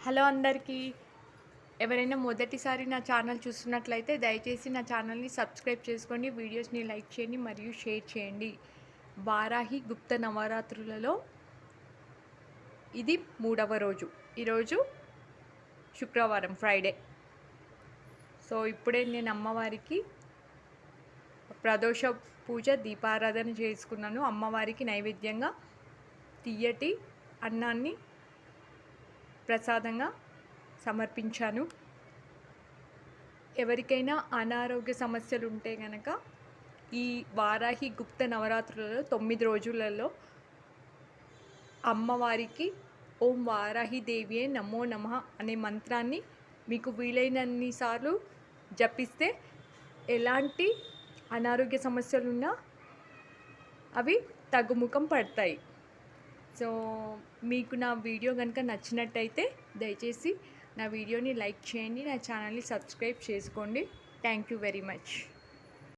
Hello అందరికీ. ఎవరైనా మొదటిసారి నా ఛానల్ చూస్తున్నట్లయితే దయచేసి నా ఛానల్ని సబ్స్క్రైబ్ చేసుకోండి, వీడియోస్ని లైక్ చేయండి మరియు షేర్ చేయండి. వారాహి గుప్త నవరాత్రులలో ఇది 3వ రోజు. ఈరోజు శుక్రవారం, ఫ్రైడే. సో ఇప్పుడే నేను అమ్మవారికి ప్రదోష పూజ, దీపారాధన చేసుకున్నాను. అమ్మవారికి నైవేద్యంగా తియ్యటి అన్నాన్ని ప్రసాదంగా సమర్పించాను. ఎవరికైనా అనారోగ్య సమస్యలు ఉంటే కనుక ఈ వారాహి గుప్త నవరాత్రులలో 9 రోజులలో అమ్మవారికి ఓం వారాహి దేవియే నమో నమః అనే మంత్రాన్ని మీకు వీలైనన్ని సార్లు జపిస్తే ఎలాంటి అనారోగ్య సమస్యలున్నా అవి తగ్గుముఖం పడతాయి. సో మీకు నా వీడియో కనుక నచ్చినట్టయితే దయచేసి నా వీడియోని లైక్ చేయండి, నా ఛానల్ని సబ్స్క్రైబ్ చేసుకోండి. Thank you very much.